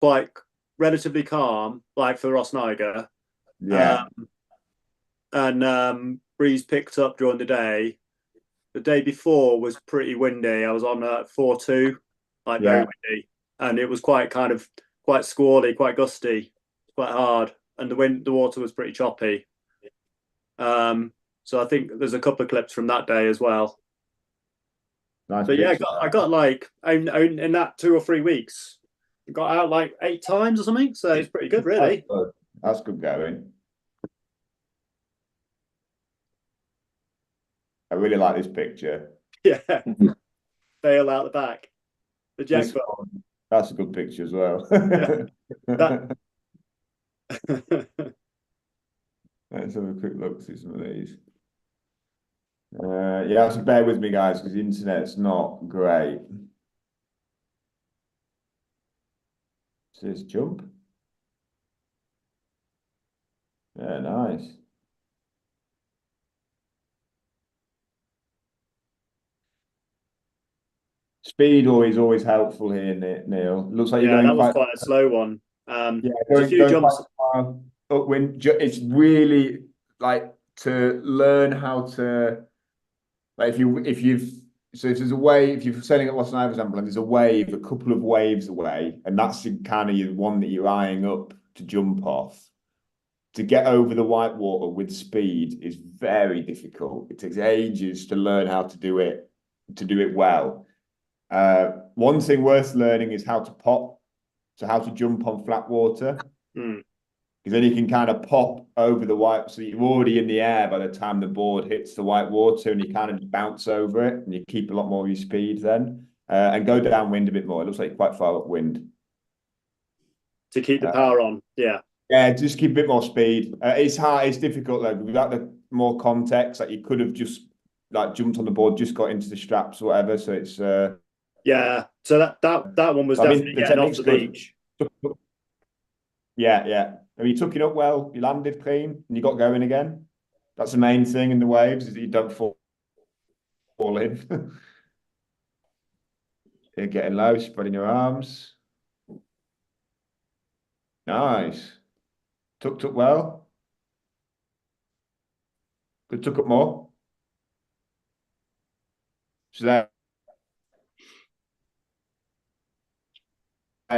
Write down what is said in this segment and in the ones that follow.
quite relatively calm, like for Ross Niger. Yeah, And breeze picked up during the day. The day before was pretty windy. I was on 4-2, like very yeah. windy, and it was quite squally, quite gusty, quite hard, and the water was pretty choppy. So I think there's a couple of clips from that day as well. Nice But yeah, picture. I got like in that 2 or 3 weeks, I got out like 8 times or something. So it's pretty good, That's really. good. That's good going. I really like this picture. Yeah, bail out the back, the This jackpot. one, that's a good picture as well. Yeah, that. Let's have a quick look, see some of these. Yeah, so bear with me, guys, because the internet's not great. Says jump. Yeah, nice. Speed always helpful here, Neil. Looks like you're Yeah, going that was quite, quite a slow one. yeah, There's a few going quite jumps. far upwind. It's really like to learn how to, like if there's a wave, if you're sailing at Lost Isles, example, and there's a wave, a couple of waves away, and that's the kind of the one that you're eyeing up to jump off. To get over the white water with speed is very difficult. It takes ages to learn how to do it well. One thing worth learning is how to pop, so how to jump on flat water, Hmm. because then you can kind of pop over the white, so you're already in the air by the time the board hits the white water, and you kind of just bounce over it, and you keep a lot more of your speed then, and go downwind a bit more. It looks like you're quite far upwind. To keep the Uh, power on. Yeah, yeah, just keep a bit more speed. It's hard, it's difficult though. Without the more context, like you could have just like jumped on the board, just got into the straps or whatever. So it's yeah. So that one was I mean definitely the getting off technique's the good. beach. Yeah, yeah. I mean, you took it up well, you landed clean, and you got going again. That's the main thing in the waves is that you don't fall in. You're getting low, spreading your arms. Nice. Tucked up well. Could tuck up more. So there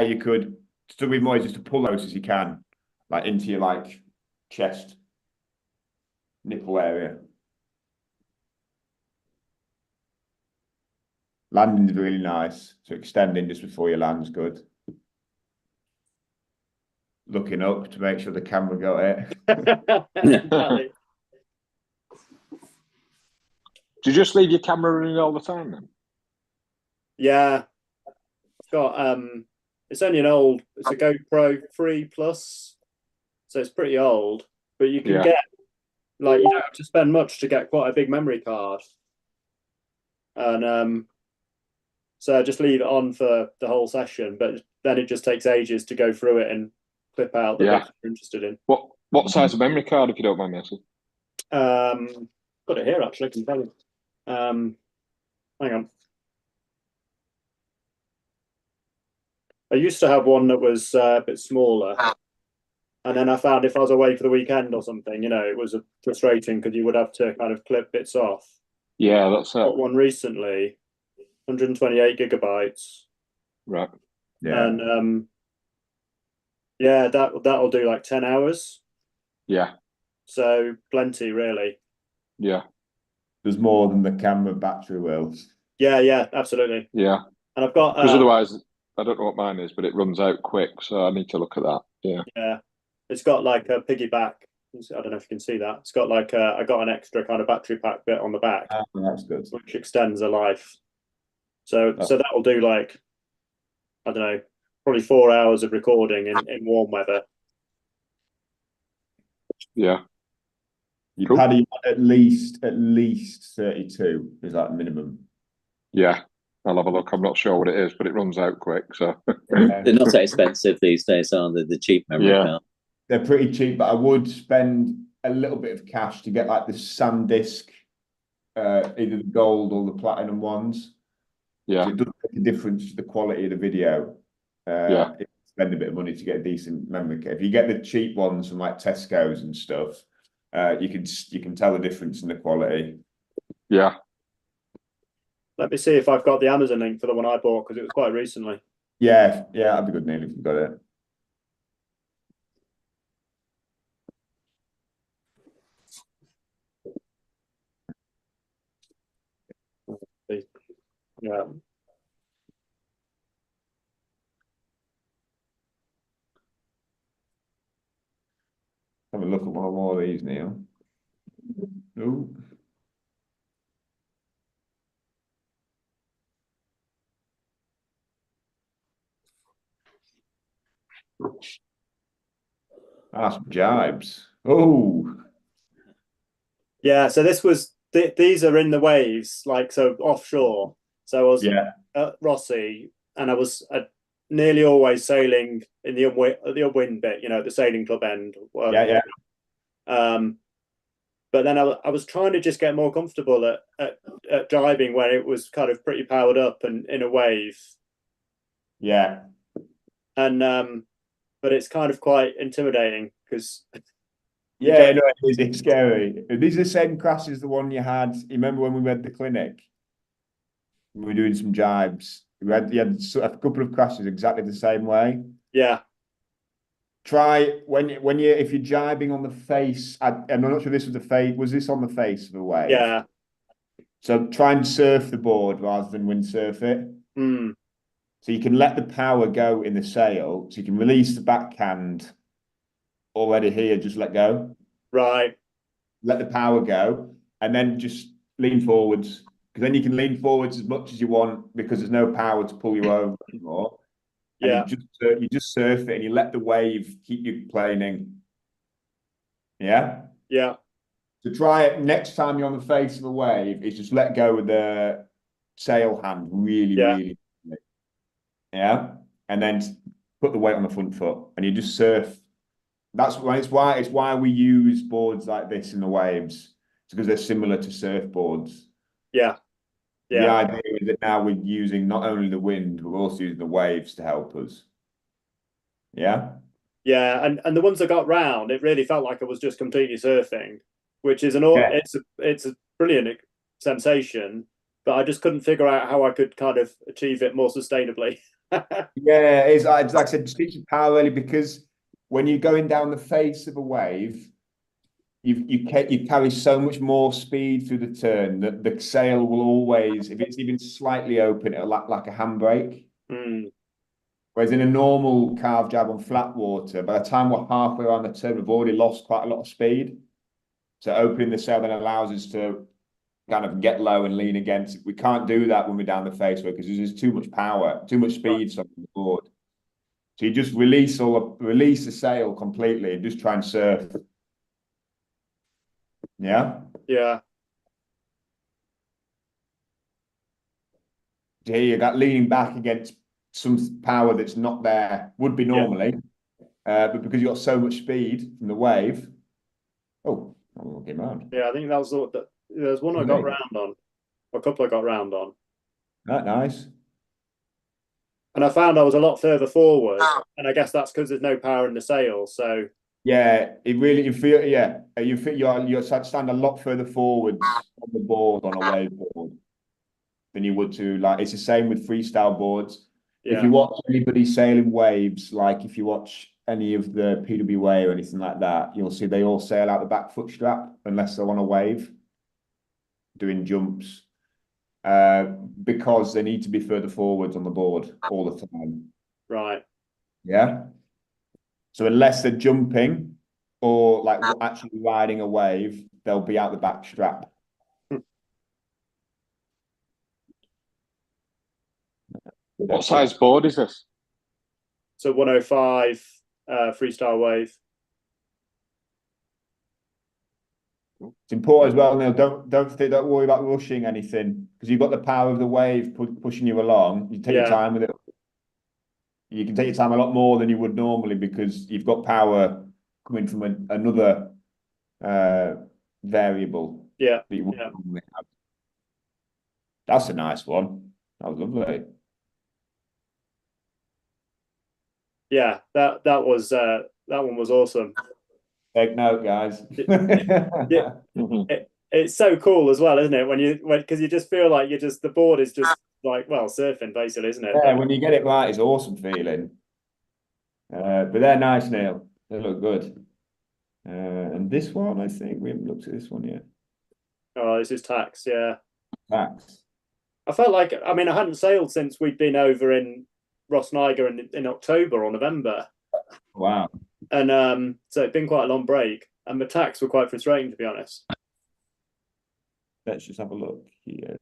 you could still be more just to pull those as you can, like into your like chest, nipple area. Landing is really nice. So extending just before you land's good. Looking up to make sure the camera got it. Exactly. Do you just leave your camera running all the time then? Yeah, it's got it's only it's a GoPro 3 Plus, so it's pretty old. But you can Yeah. get like you don't have to spend much to get quite a big memory card, and so I just leave it on for the whole session. But then it just takes ages to go through it and clip out the Yeah. bits you're interested in. What size of memory card, if you don't mind me asking? Got it here actually. I can tell you. Hang on. I used to have one that was a bit smaller, and then I found if I was away for the weekend or something, it was frustrating because you would have to kind of clip bits off. Yeah, that's it. Got one recently, 128 gigabytes, Right. Yeah. and yeah, that'll do like 10 hours. Yeah. So plenty, really. Yeah. There's more than the camera battery will. Yeah, absolutely. Yeah. And I've got Because otherwise, I don't know what mine is, but it runs out quick, so I need to look at that. Yeah. yeah, it's got like a piggyback. I don't know if you can see that. It's got like I got an extra kind of battery pack bit on the back, That's good. which extends the life. So that'll do like I don't know, probably 4 hours of recording in warm weather. Yeah. You Cool. Paddy at least 32 is that minimum. Yeah. I'll have a look. I'm not sure what it is, but it runs out quick. So They're not that expensive these days, are they? The cheap memory card. They're pretty cheap, but I would spend a little bit of cash to get like the SanDisk, either the gold or the platinum ones. Yeah. It does make a difference to the quality of the video. Yeah. It's spend a bit of money to get a decent memory care. If you get the cheap ones from like Tesco's and stuff, you can tell the difference in the quality. Yeah. Let me see if I've got the Amazon link for the one I bought because it was quite recently. Yeah, that'd be good, Neil, if you've got it. Yeah. Have a look at one more of these, Neil. Ooh. Some jibes. Oh, Yeah, so this was these are in the waves, like so offshore. So I was at Rossi, and I was nearly always sailing in the upwind bit, the sailing club end. yeah. But then I was trying to just get more comfortable at driving where it was kind of pretty powered up and in a wave. Yeah. And but it's kind of quite intimidating because Yeah, no, it's scary. Are these the same crash as the one you had? You remember when we went to the clinic? We were doing some jibes. You had a couple of crashes exactly the same way. Yeah. Try if you're jibing on the face. I'm not sure this was the face. Was this on the face of the wave? Yeah. So try and surf the board rather than windsurf it. Mm. So you can let the power go in the sail. So you can release the backhand already here. Just let go. Right. Let the power go, and then just lean forwards. Because then you can lean forwards as much as you want because there's no power to pull you over anymore. Yeah. And you just surf it and you let the wave keep you planing. Yeah. Yeah. So try it next time you're on the face of a wave. Is just let go with the sail hand really, really. Yeah. And then put the weight on the front foot, and you just surf. That's why it's why we use boards like this in the waves. It's because they're similar to surfboards. Yeah. The idea is that now we're using not only the wind, we're also using the waves to help us. Yeah. Yeah, and the ones I got round, it really felt like I was just completely surfing, which is it's a brilliant sensation, but I just couldn't figure out how I could kind of achieve it more sustainably. Yeah, it's like I said, just teach your power really, because when you're going down the face of a wave, you carry so much more speed through the turn that the sail will always, if it's even slightly open, it'll act like a handbrake. Mm. Whereas in a normal carve jab on flat water, by the time we're halfway around the turn, we've already lost quite a lot of speed. So opening the sail then allows us to kind of get low and lean against it. We can't do that when we're down the faceway because there's too much power, too much speed on the board. So you just release the sail completely and just try and surf. Yeah. Yeah. So here you got leaning back against some power that's not there, would be normally, but because you got so much speed from the wave. Oh, I'm looking around. Yeah, I think that was there's one I got round on, a couple I got round on. That nice. And I found I was a lot further forward, and I guess that's because there's no power in the sail. So yeah, you stand a lot further forwards on the board on a wave board than you would to it's the same with freestyle boards. yeah. If you watch anybody sailing waves, like if you watch any of the PWA or anything like that, you'll see they all sail out the back foot strap unless they're on a wave doing jumps. Because they need to be further forwards on the board all the time. Right. Yeah. So unless they're jumping or like actually riding a wave, they'll be out the back strap. What size board is this? So 105 freestyle wave. It's important as well, Neil. Don't worry about rushing anything because you've got the power of the wave pushing you along. You take your time with it. You can take your time a lot more than you would normally because you've got power coming from another variable. Yeah. That you wouldn't normally have. That's a nice one. That was lovely. Yeah, that one was awesome. Take note, guys. Yeah, it's so cool as well, isn't it? Because you just feel like the board is just like, well, surfing basically, isn't it? Yeah, when you get it right, it's an awesome feeling. But they're nice, Neil. They look good. And this one, I think we haven't looked at this one yet. Oh, this is tax. Yeah, Tax. I felt like, I mean, I hadn't sailed since we'd been over in Ross Niger in October or November, Wow. and so it'd been quite a long break, and the tax were quite frustrating, to be honest. Let's just have a look here.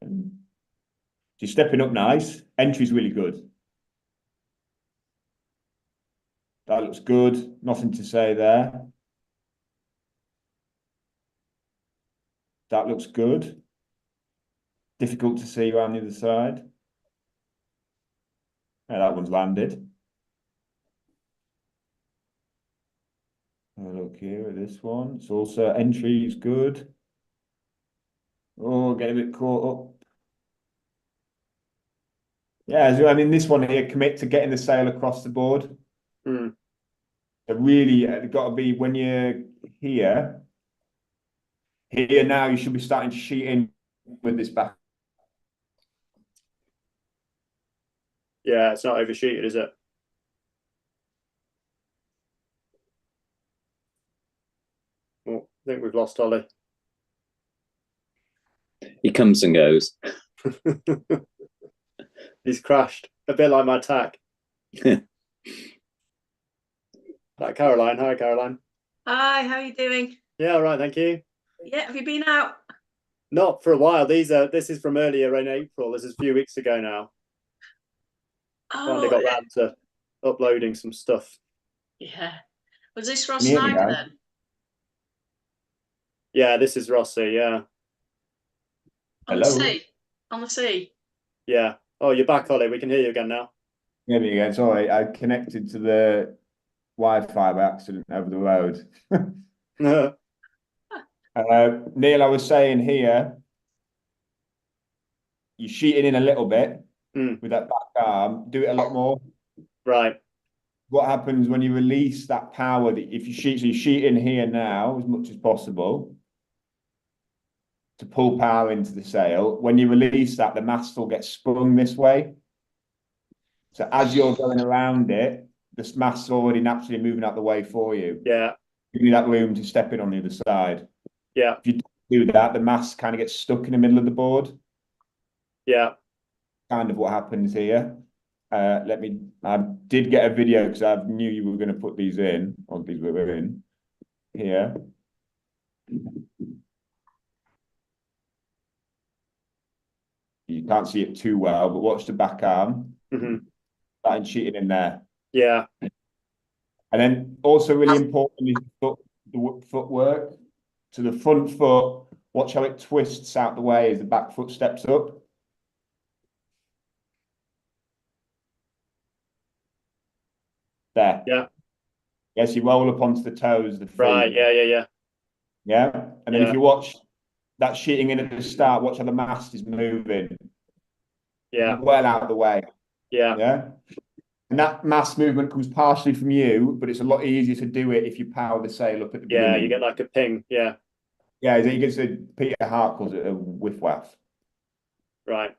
She's stepping up nice. Entry's really good. That looks good. Nothing to say there. That looks good. Difficult to see around the other side. Yeah, that one's landed. Have a look here at this one. It's also entry is good. Oh, get a bit caught up. Yeah, so, I mean, this one here, commit to getting the sail across the board. Mm. So really, it's got to be when you're here. Here now, you should be starting to sheet in with this back. Yeah, it's not overshooted, is it? Oh, I think we've lost Ollie. He comes and goes. He's crashed, a bit like my tack. Like Caroline. Hi, Caroline. Hi, how are you doing? Yeah, all right, thank you. Yeah, have you been out? Not for a while. This is from earlier in April. This is a few weeks ago now. Finally Oh, got round to uploading some stuff. yeah. Was this Ross Can you hear me, Niger guys? then? Yeah, this is Rossi. Yeah, On the Hello? sea? On the sea? yeah. Oh, you're back, Ollie. We can hear you again now. There we go. Sorry, I connected to the Wi-Fi by accident over the road. Neil, I was saying here, you're sheeting in a little bit with that back arm. Do it a lot more. Right. What happens when you release that power? That if you sheet, so you sheet in here now as much as possible to pull power into the sail. When you release that, the mast will get sprung this way. So as you're going around it, the mast's already naturally moving out the way for you. Yeah. Give you that room to step in on the other side. Yeah. If you do that, the mast kind of gets stuck in the middle of the board. Yeah. Kind of what happens here. I did get a video because I knew you were going to put these in, or these were in here. You can't see it too well, but watch the back arm. Starting cheating in there. Yeah. And then also really important is the footwork. So the front foot, watch how it twists out the way as the back foot steps up. There. Yeah. Yes, you roll up onto the toes, the feet. Right. Yeah. Yeah. Yeah. Yeah. And then if you watch that sheeting in at the start, watch how the mast is moving. Yeah. Well out of the way. Yeah. Yeah. And that mast movement comes partially from you, but it's a lot easier to do it if you power the sail up at the beginning. Yeah. You get like a ping. Yeah. Yeah, you get to Peter Hart calls it a whiff waff. Right.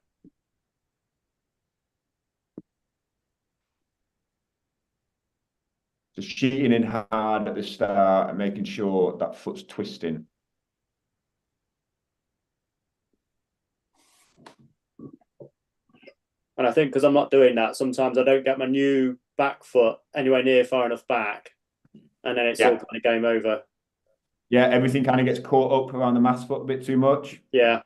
Just sheeting in hard at the start and making sure that foot's twisting. And I think because I'm not doing that, sometimes I don't get my new back foot anywhere near far enough back, and then it's all kind of game over. Yeah, everything kind of gets caught up around the mast foot a bit too much. Yeah.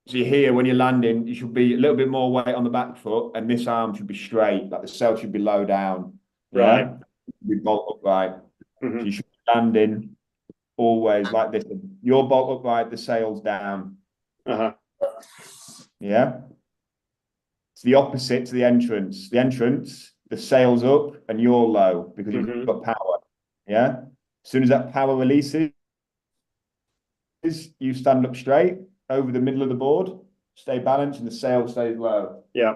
So you hear when you're landing, you should be a little bit more weight on the back foot, and this arm should be straight, like the sail should be low down. Right. Yeah? Be bolt upright. Mm-hmm. So you should be landing always like this. Your bolt upright, the sail's down. Uh-huh. Yeah. It's the opposite to the entrance. The entrance, the sail's up and you're low because you've got power. Yeah. As soon as that power releases, you stand up straight over the middle of the board, stay balanced, and the sail stays low. Yeah.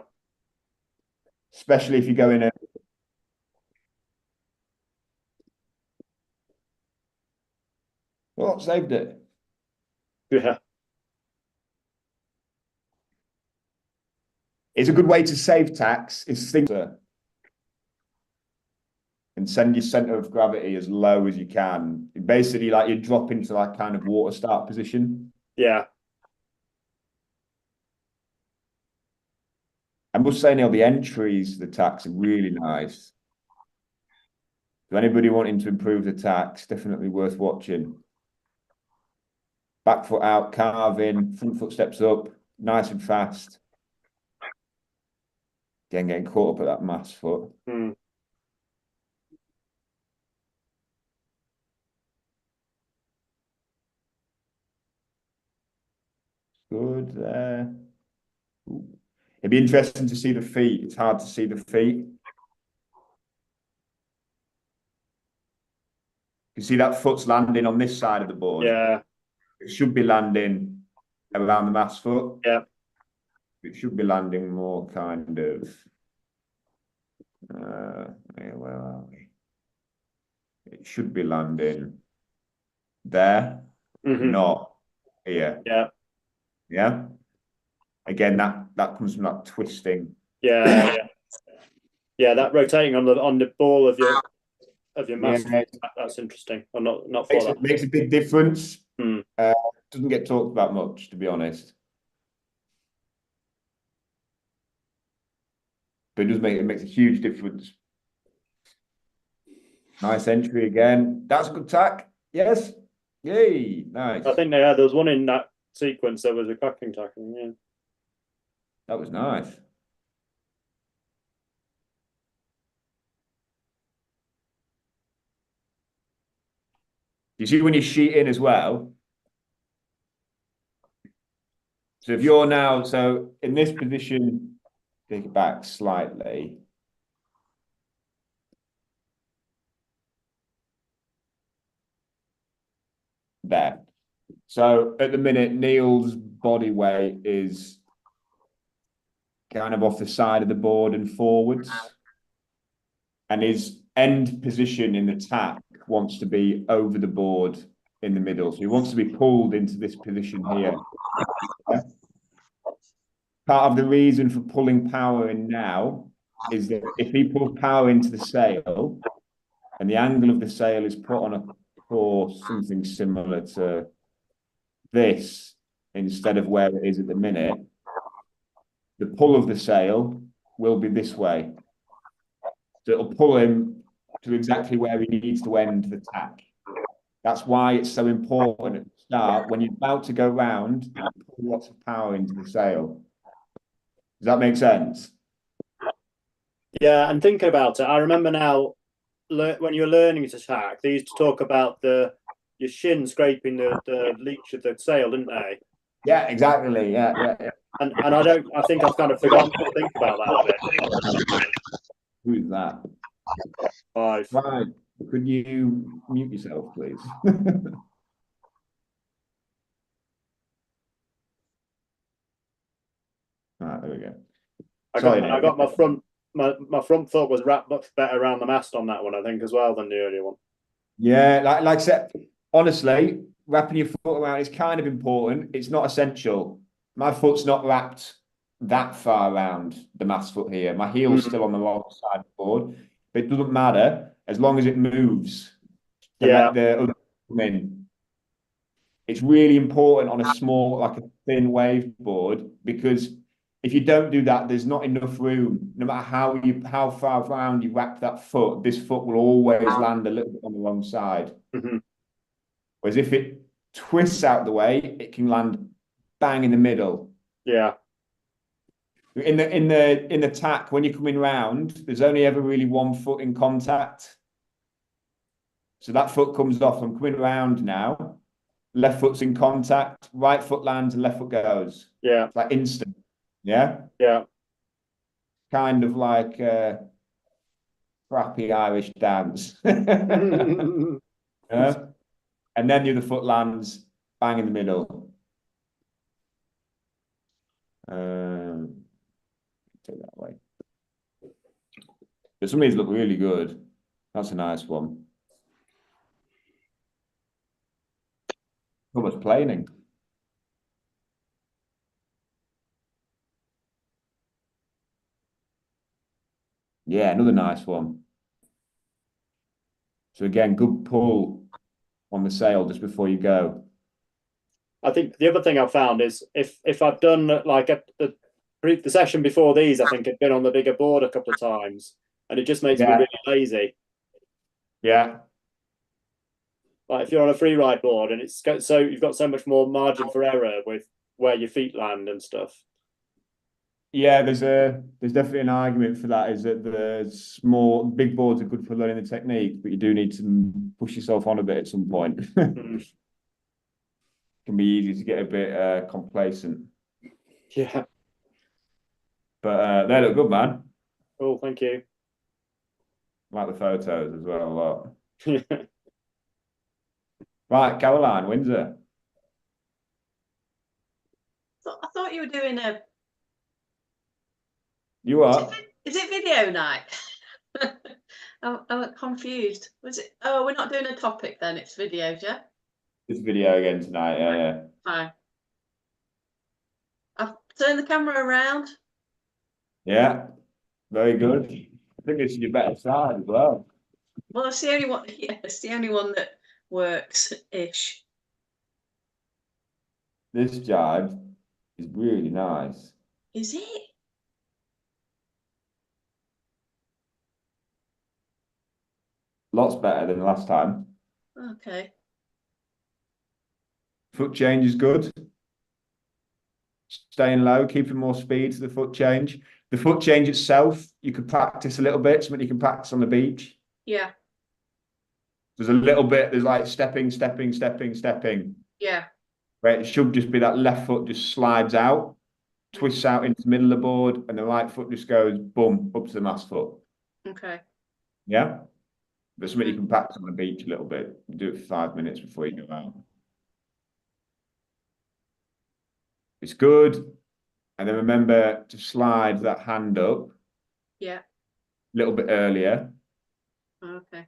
especially if you go in a. Oh, saved it. Yeah. It's a good way to save tax. Is think and send your center of gravity as low as you can. Basically, like you drop into like kind of water start position. Yeah. I must say, Neil, the entries to the tax are really nice. So anybody wanting to improve the tax, definitely worth watching. Back foot out, carving, front foot steps up, nice and fast. Again, getting caught up at that mass foot. Mm. Good there. Ooh. It'd be interesting to see the feet. It's hard to see the feet. You see that foot's landing on this side of the board. Yeah. It should be landing around the mass foot. Yeah. It should be landing more kind of. Where are we? It should be landing there, Mhm. not here. Yeah. Yeah. Again, that comes from that twisting. Yeah. Yeah. Yeah. That rotating on the ball of your mass. Yeah, That's interesting. Or not for that. makes a big difference. Mm. Doesn't get talked about much, to be honest. But it makes a huge difference. Nice entry again. That's a good tack. Yes. Yay. Nice. I think there was one in that sequence that was a cracking tackle. Yeah. That was nice. You see when you sheet in as well. So if you're now, so in this position, take it back slightly. There. So at the minute, Neil's body weight is kind of off the side of the board and forwards. And his end position in the tack wants to be over the board in the middle. So he wants to be pulled into this position here. Yeah? Part of the reason for pulling power in now is that if he pulls power into the sail and the angle of the sail is put on a course, something similar to this instead of where it is at the minute, the pull of the sail will be this way. So it'll pull him to exactly where he needs to end the tack. That's why it's so important at the start, when you're about to go round, you pull lots of power into the sail. Does that make sense? Yeah, and thinking about it, I remember now when you're learning to tack, they used to talk about your shin scraping the leech of the sail, didn't they? Yeah, exactly. Yeah. And I think I've kind of forgotten to think about that a bit. Who's that? 5. Right. Could you mute yourself, please? Right, there we go. I got my front foot was wrapped much better around the mast on that one, I think, as well than the earlier one. Yeah, like I said, honestly, wrapping your foot around is kind of important. It's not essential. My foot's not wrapped that far around the mast foot here. My heel's still on the wrong side of the board, but it doesn't matter as long as it moves to let the other come in. It's really important on a small, like a thin wave board, because if you don't do that, there's not enough room. No matter how far around you wrap that foot, this foot will always land a little bit on the wrong side. Mm-hmm. Whereas if it twists out the way, it can land bang in the middle. Yeah. In the tack, when you're coming round, there's only ever really one foot in contact. So that foot comes off. I'm coming round now. Left foot's in contact. Right foot lands and left foot goes. Yeah. It's like instant. Yeah. Yeah. Kind of like crappy Irish dance. Yeah? And then the other foot lands bang in the middle. Take that away. But some of these look really good. That's a nice one. Almost planing. Yeah, another nice one. So again, good pull on the sail just before you go. I think the other thing I've found is if I've done like the session before these, I think I've been on the bigger board a couple of times, and it just makes me really lazy. Yeah. Like if you're on a free ride board and it's so you've got so much more margin for error with where your feet land and stuff. Yeah, there's definitely an argument for that. Is that the big boards are good for learning the technique, but you do need to push yourself on a bit at some point. Mm. Can be easy to get a bit complacent. Yeah. But they look good, man. Cool. Thank you. I like the photos as well a lot. Right, Caroline, Windsor. I thought you were doing a. You are? Is it video night? I'm confused. Was it? Oh, we're not doing a topic then. It's videos, yeah. It's video again tonight. Yeah. Fine. I've turned the camera around. Yeah, very good. I think it's your better side as well. Well, it's the only one. Yeah, it's the only one that works-ish. This jibe is really nice. Is it? Lots better than last time. Okay. Foot change is good. Staying low, keeping more speed to the foot change. The foot change itself, you could practice a little bit, something you can practice on the beach. Yeah. There's a little bit, there's like stepping. Yeah. Where it should just be that left foot just slides out, twists out into the middle of the board, and the right foot just goes boom up to the mast foot. Okay. Yeah? But something you can practice on the beach a little bit. Do it for 5 minutes before you go out. It's good. And then remember to slide that hand up. Yeah. A little bit earlier. Okay.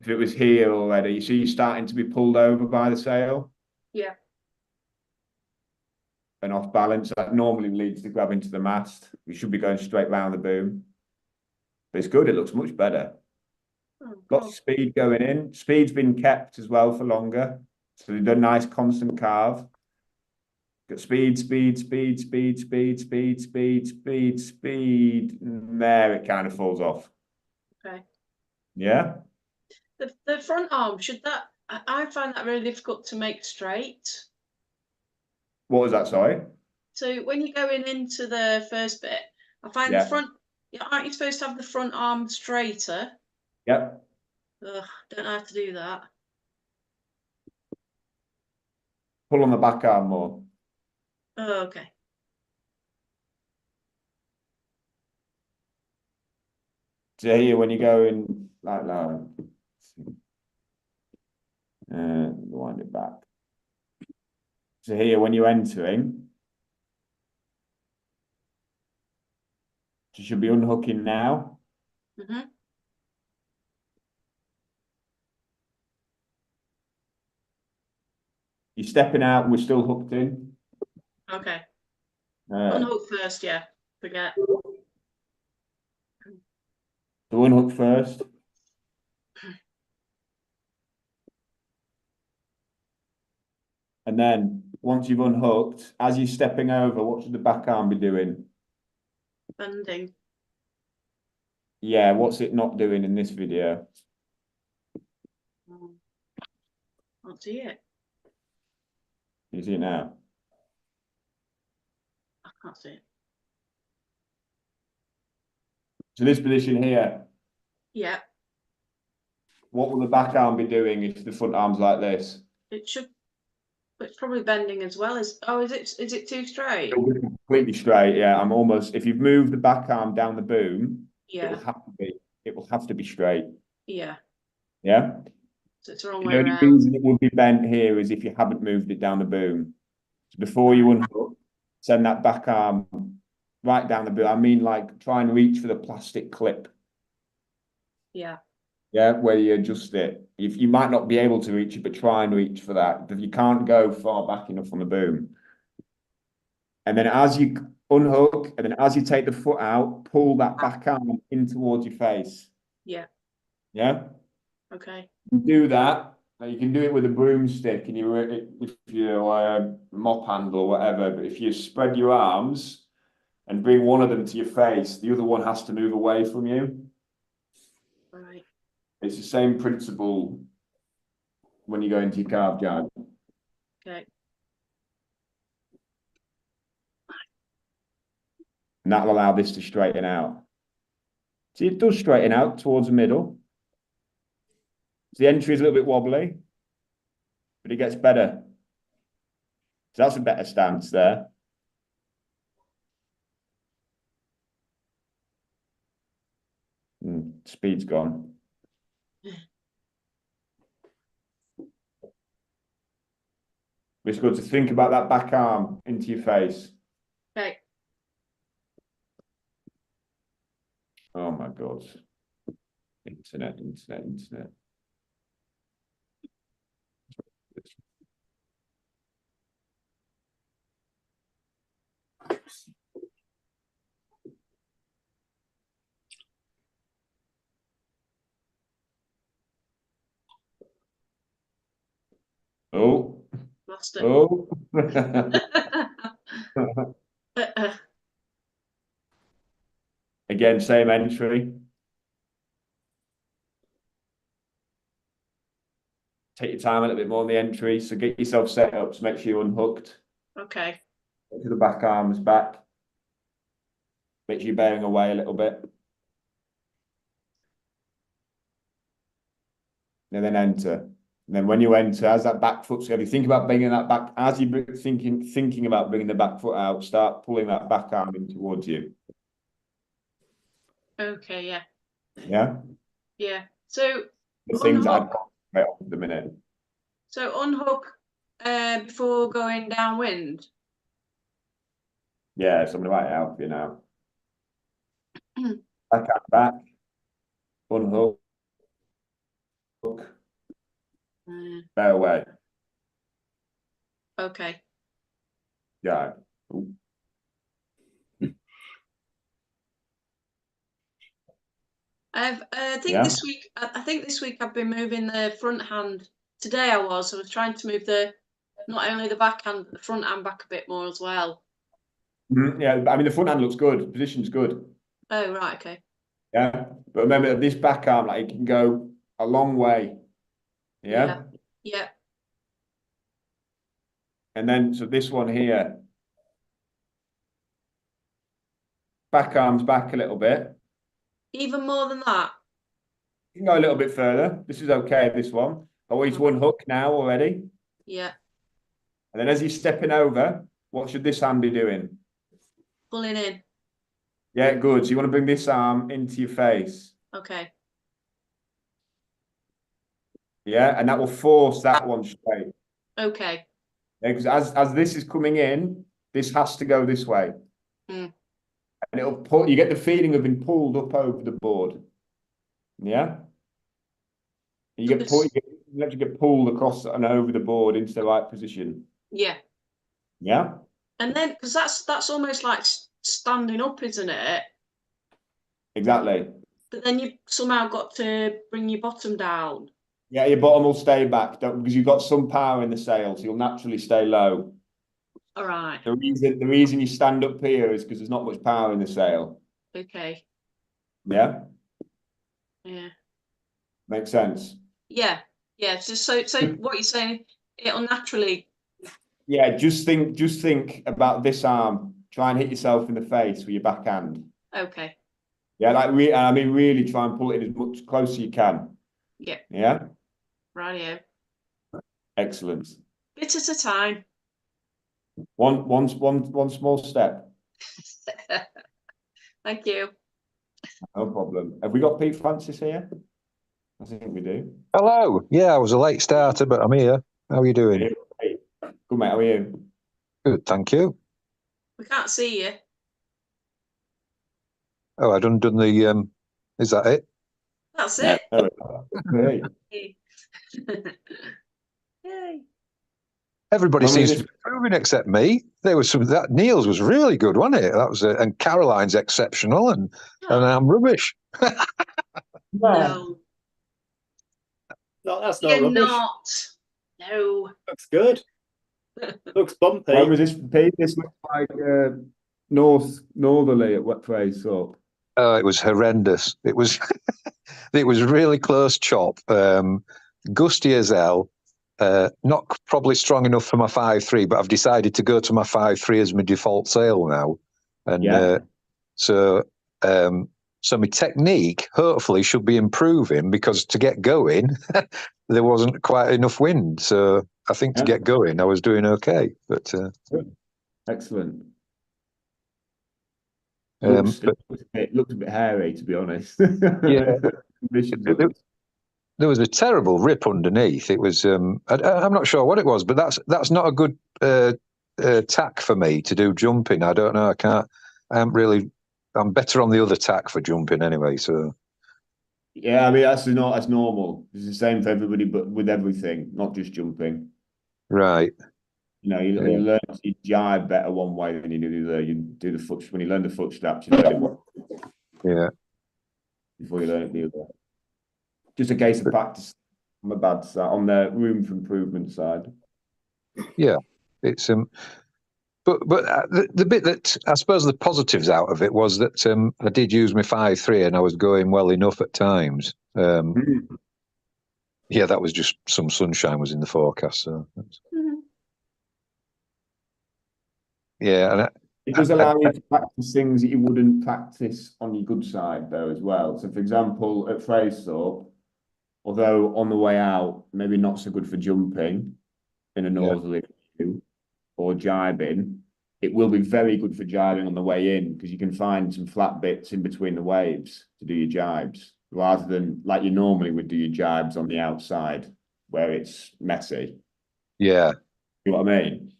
If it was here already, you see you're starting to be pulled over by the sail. Yeah. And off balance, that normally leads to grabbing to the mast. You should be going straight round the boom. But it's good, it looks much better. Oh, Lots of speed going in. Speed's been kept as well for longer. So they've done a nice constant carve. Got speed. And there it kind of falls off. Okay. Yeah? The front arm, I find that really difficult to make straight. What was that, sorry? So when you're going into the first bit, I find the front, aren't you supposed to have the front arm straighter? Yep. Ugh, don't know how to do that. Pull on the back arm more. Oh, okay. So here, when you go in like that, wind it back. So here, when you're entering, you should be unhooking now. Mm-hmm. You're stepping out, we're still hooked in. Okay. Unhook first, yeah. Forget. So unhook first. And then once you've unhooked, as you're stepping over, what should the back arm be doing? Bending. Yeah, what's it not doing in this video? Can't see it. Can you see it now? I can't see it. So this position here, Yeah. what will the back arm be doing if the front arm's like this? It should. But it's probably bending as well. Is it too straight? It'll be completely straight, yeah. I'm almost, if you've moved the back arm down the boom, Yeah. it will have to be straight. Yeah. Yeah? So it's the wrong The way only around. reason it will be bent here is if you haven't moved it down the boom. So before you unhook, send that back arm right down the boom. I mean, like, try and reach for the plastic clip Yeah. Yeah, where you adjust it. If you might not be able to reach it, but try and reach for that. If you can't go far back enough on the boom. And then as you unhook, and then as you take the foot out, pull that back arm in towards your face. Yeah. Yeah. Okay. Do that. Now you can do it with a broomstick and if you mop handle or whatever. But if you spread your arms and bring one of them to your face, the other one has to move away from you. Right. It's the same principle when you go into your carved yard. Okay. And that'll allow this to straighten out. See, it does straighten out towards the middle. So the entry is a little bit wobbly, but it gets better. So that's a better stance there. Speed's gone. It's good to think about that back arm into your face. Okay. Oh my God. Internet. Oh. Lost it. Oh. Again, same entry. Take your time a little bit more on the entry. So get yourself set up to make sure you're unhooked. Okay. To the back arms back. Make sure you're bearing away a little bit. And then enter. And then when you enter, as that back foot's heavy, think about bringing that back. As you're thinking about bringing the back foot out, start pulling that back arm in towards you. Okay. Yeah. Yeah. Yeah. So The things that I'd unhook. concentrate on for the minute. So unhook before going downwind. Yeah, so I'm gonna write it out for you now. Back arm back. Unhook. Bear away. Okay. Yeah. Ooh. I think Yeah. this week. I think this week I've been moving the front hand. Today I was trying to move not only the back hand but the front hand back a bit more as well. Yeah, I mean the front hand looks good. Position's good. Oh right, okay. Yeah, but remember that this back arm, like, it can go a long way. Yeah. Yeah. And then so this one here, back arms back a little bit. Even more than that. You can go a little bit further. This is okay. This one. I want you to unhook now already. Yeah. And then as you're stepping over, what should this hand be doing? Pulling in. Yeah, good. So you want to bring this arm into your face. Okay. Yeah, and that will force that one straight. Okay. Yeah, because as this is coming in, this has to go this way. Mm. And it'll pull, you get the feeling of being pulled up over the board. Yeah. You get pulled, you get pulled across and over the board into the right position. Yeah. Yeah. And then, because that's almost like standing up, isn't it? Exactly. But then you've somehow got to bring your bottom down. Yeah, your bottom will stay back because you've got some power in the sail, so you'll naturally stay low. All right. The reason you stand up here is because there's not much power in the sail. Okay. Yeah. Yeah. Makes sense. Yeah. Yeah. So what you're saying, it'll naturally. Yeah, just think about this arm. Try and hit yourself in the face with your backhand. Okay. Yeah, I mean, really try and pull it in as much closer as you can. Yeah. Yeah. Rightio. Excellent. Bit at a time. One small step. Thank you. No problem. Have we got Pete Francis here? I think we do. Hello. Yeah, I was a late starter, but I'm here. How are you doing? Hey. Good, mate. How are you? Good, thank you. We can't see you. Oh, I done the. Is that it? That's Yeah. it. Great. Yay. Everybody When was seems to this? be improving except me. There was some that Neil's was really good, wasn't it? That was and Caroline's exceptional, and Oh, I'm rubbish. no, No, that's not you're rubbish. not. No. Looks good. Looks bumpy. When was this? Pete? This looked like northerly at what phrase up. Oh, it was horrendous. It was it was really close chop. Gusty as hell. Not probably strong enough for my 5.3, but I've decided to go to my 5.3 as my default sail now, and Yeah. so my technique hopefully should be improving because to get going there wasn't quite enough wind. So I think to Yeah. get going I was doing okay, but Excellent. but It looks a bit hairy, to be honest. Yeah. Conditions There- there was a terrible rip underneath. It was I'm not sure what it was, but that's not a good tack for me to do jumping. I don't know. I'm better on the other tack for jumping anyway. So Yeah, I mean that's normal. It's the same for everybody, but with everything, not just jumping. right, You know, you Yeah. learn to jibe better one way than you do the foot. When you learn the foot straps, you learn it one yeah. before you learn it the other. Just a case of practice on the bad side, on the room for improvement side. Yeah, it's but the bit that I suppose the positives out of it was that I did use my 5.3 and I was going well enough at times. Yeah, that was just some sunshine was in the forecast. So yeah, and It does allow you to practice things that you wouldn't practice on your good side, though, as well. So, for example, at Fraserthorpe, although on the way out, maybe not so good for jumping in a northerly view or jibing, it will be very good for jibing on the way in because you can find some flat bits in between the waves to do your jibes rather than like you normally would do your jibes on the outside where it's messy. yeah. You know what I mean?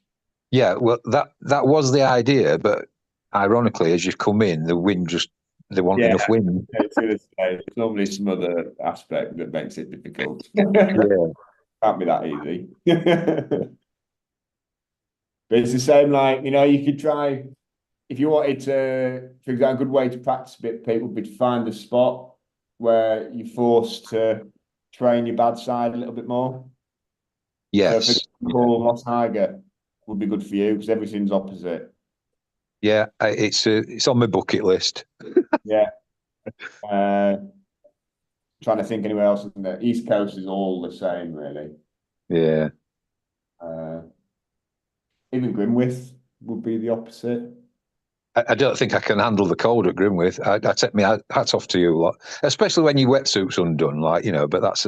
Yeah, well, that was the idea, but ironically, as you come in, the wind there wasn't enough wind. It's normally some other aspect that makes it difficult. Yeah, Can't be that easy. But it's the same, like, you know, you could try, if you wanted to, for example, a good way to practice a bit, Pete, would be to find a spot where you're forced to train your bad side a little bit more. So, yes, for example, Lost Highgate would be good for you because everything's opposite. yeah. It's on my bucket list. Yeah. Trying to think anywhere else. The East Coast is all the same, really. Yeah, Even Grimwith would be the opposite. I don't think I can handle the cold at Grimwith. I take my hats off to you lot, especially when your wetsuit's undone, like But that's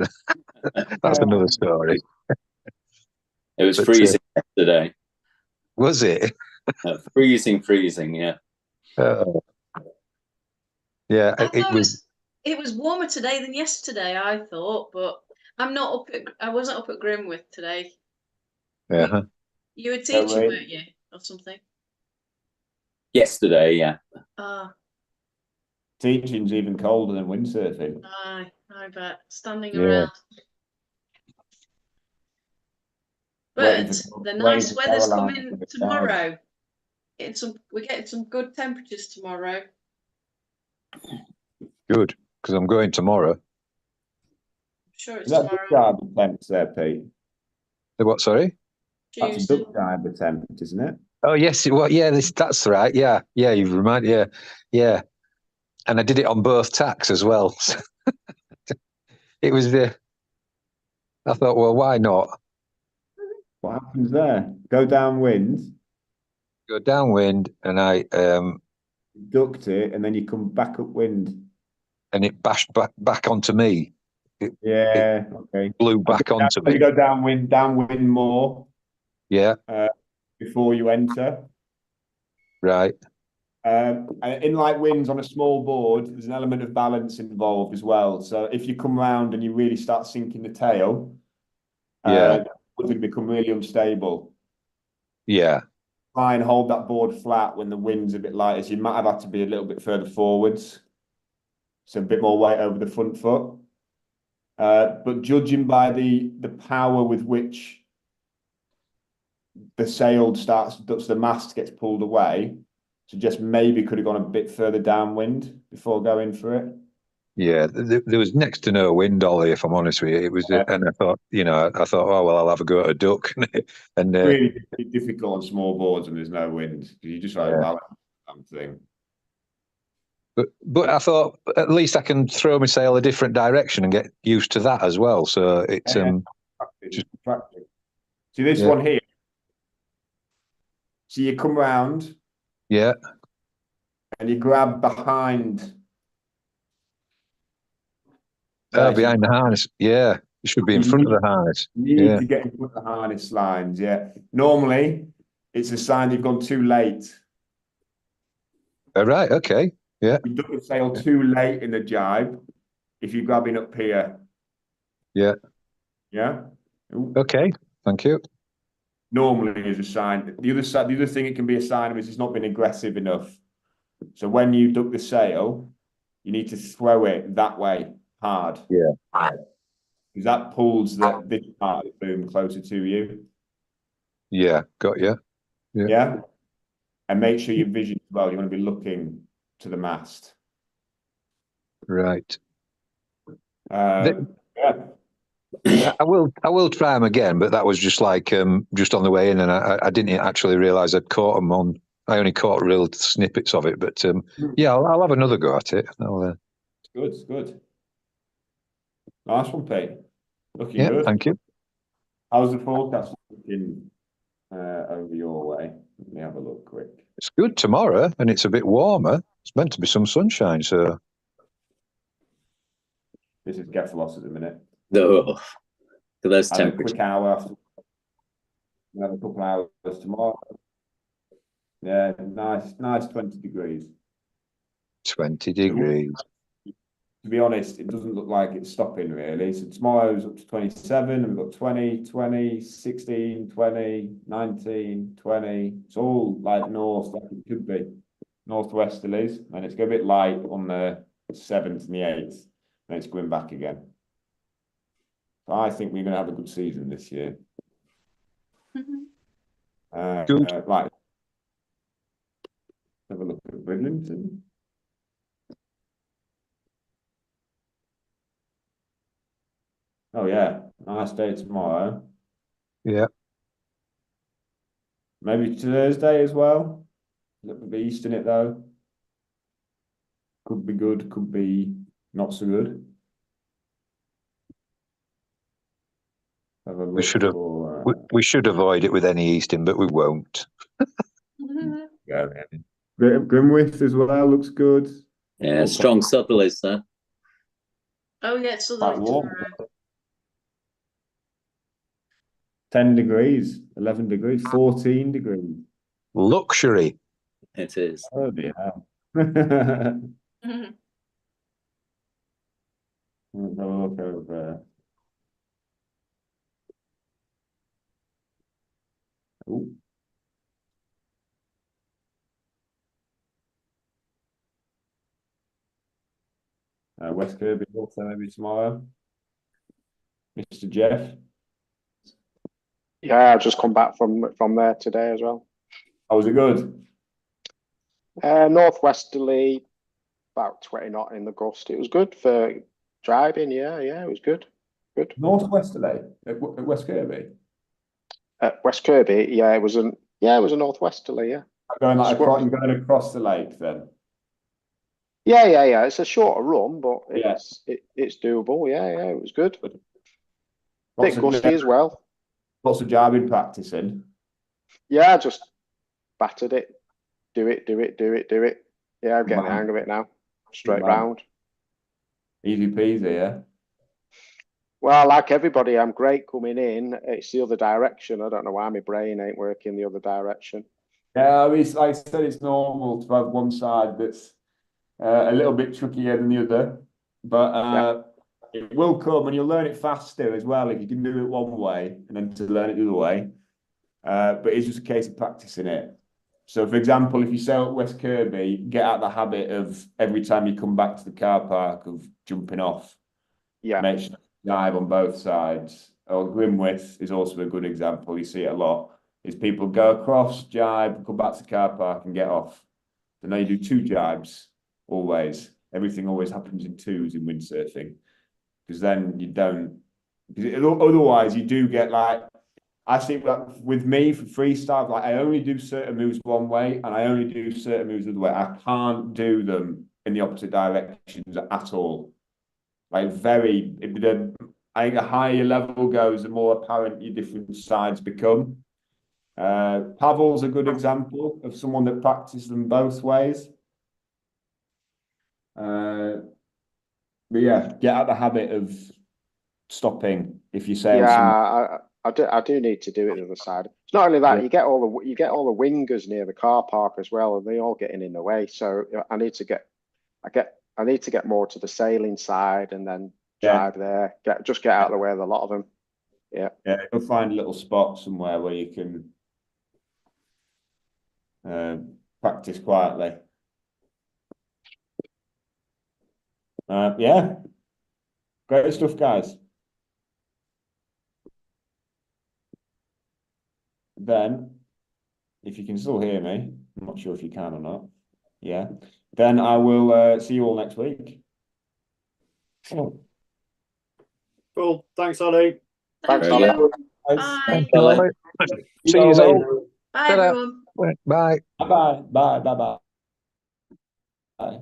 that's another story. It was freezing yesterday. Was it? Freezing, yeah. Yeah, I it thought was. it was warmer today than yesterday, I thought, but I wasn't up at Grimwith today. Yeah, You were teaching, right. weren't you? Or something? Yesterday, yeah. Teaching's even colder than windsurfing. I bet. Standing Yeah. around. But the nice weather's coming tomorrow. We're getting some good temperatures tomorrow. Good, because I'm going tomorrow. I'm sure it's Is that tomorrow. duck dive attempt there, Pete? The what? Sorry. That's a Tuesday. duck dive attempt, isn't it? Oh yes, yeah, that's right. Yeah, you've reminded. Yeah, and I did it on both tacks as well. It was I thought, well, why not What happens there? Go downwind, go downwind, and I ducked it, and then you come back upwind. and it bashed back onto me. Yeah, okay. Blew back onto You me. go downwind more. Yeah. Before you enter. Right. In light winds on a small board, there's an element of balance involved as well. So if you come round and you really start sinking the tail, it's going to become really unstable. Yeah. Try and hold that board flat when the wind's a bit lighter. So you might have had to be a little bit further forwards. so a bit more weight over the front foot. But judging by the power with which the sail the mast gets pulled away, suggest maybe could have gone a bit further downwind before going for it. Yeah, there was next to no wind, Ollie, if I'm honest with you. It was, and I thought, oh well, I'll have a go at a duck, and Really difficult on small boards when there's no wind because you just like balance something. But I thought at least I can throw my sail a different direction and get used to that as well. So it's just practice. See this one here. So you come round, and you grab behind. Behind the harness, it should be in front of the harness. You need to get in front of the harness lines. Normally it's a sign you've gone too late. Right. Okay. Yeah. You duck the sail too late in the jibe if you're grabbing up here. Yeah. Ooh. Okay. Thank you. Normally is a sign. The other thing it can be a sign of is it's not been aggressive enough. So when you duck the sail, you need to throw it that way hard. Yeah. Because that pulls this part of the boom closer to you. Yeah. Got you. Yeah. And make sure your vision as well. You want to be looking to the mast. Right. Yeah. I will try them again, but that was just like just on the way in, and I didn't actually realise I'd caught them on. I only caught real snippets of it, but I'll have another go at it. It's good. Nice one, Pete. Looking good. Thank you. How's the forecast looking over your way? Let me have a look quick. It's good tomorrow, and it's a bit warmer. It's meant to be some sunshine, so. This is get lost at the minute. No, for those A temperatures. quick hour after. We'll have a couple of hours tomorrow. Yeah, nice 20 degrees. 20 degrees. To be honest, it doesn't look like it's stopping really. So tomorrow's up to 27, and we've got 20, 20, 16, 20, 19, 20. It's all like north, like it could be. Northwesterlies, and it's going a bit light on the 7th and the 8th, and it's going back again. So I think we're going to have a good season this year. Good. Right. Have a look at Bridlington. Oh yeah, nice day tomorrow. Yeah. Maybe Thursday as well. A little bit east in it though. Could be good, could be not so good. Have a look we should avoid it with any easting, but we won't. Yeah, Grimwith as well looks good. Yeah, strong southerlies there. Oh yeah, it's Quite warm. tomorrow. 10 degrees, 11 degrees, 14 degrees. Luxury. It is. Oh dear. Let's have a look over. Ooh. West Kirby also maybe tomorrow. Mr. Jeff. Yeah, I've just come back from there today as well. How was it good? Northwesterly, about 20 knot in the gust. It was good for driving. Yeah, it was good. Good. Northwesterly at West Kirby. West Kirby, yeah, it was a northwesterly. Yeah. Going across the lake then. Yeah. It's a shorter run, but it's doable. Yeah, it was good. Bit gusty as well. Lots of jabbing practicing. Yeah, I just battered it. Do it. Yeah, I'm getting the hang of it now. Straight round. Easy peasy, yeah. Well, like everybody, I'm great coming in. It's the other direction. I don't know why my brain ain't working the other direction. Yeah, I mean, like I said, it's normal to have one side that's a little bit trickier than the other, but it will come, and you'll learn it faster as well if you can do it one way and then to learn it the other way. But it's just a case of practicing it. So, for example, if you sail at West Kirby, get out the habit of every time you come back to the car park of jumping off. Yeah. Make sure you dive on both sides. Or Grimwith is also a good example. You see it a lot. Is people go across, jibe, come back to the car park and get off. So now you do 2 jibes always. Everything always happens in 2s in windsurfing. Because then you don't. Otherwise, you do get like. I think that with me for freestyle, like I only do certain moves one way and I only do certain moves the other way. I can't do them in the opposite directions at all. Like I think the higher your level goes, the more apparent your different sides become. Pavel's a good example of someone that practices them both ways. But yeah, get out the habit of stopping if you sail. Yeah, I do need to do it the other side. It's not only that, you get all the wingers near the car park as well, and they all getting in the way. So I need to get more to the sailing side and then drive there. Get out of the way of a lot of them. Yeah. Yeah, you'll find a little spot somewhere where you can practice quietly. Yeah. Great stuff, guys. Then, if you can still hear me, I'm not sure if you can or not. Yeah. Then I will see you all next week. Cool. Thanks, Ollie. Thanks, Thank Ollie. you. Bye. Ollie. See you all. Bye, everyone. Bye. Bye. Bye. Bye. Bye. Bye.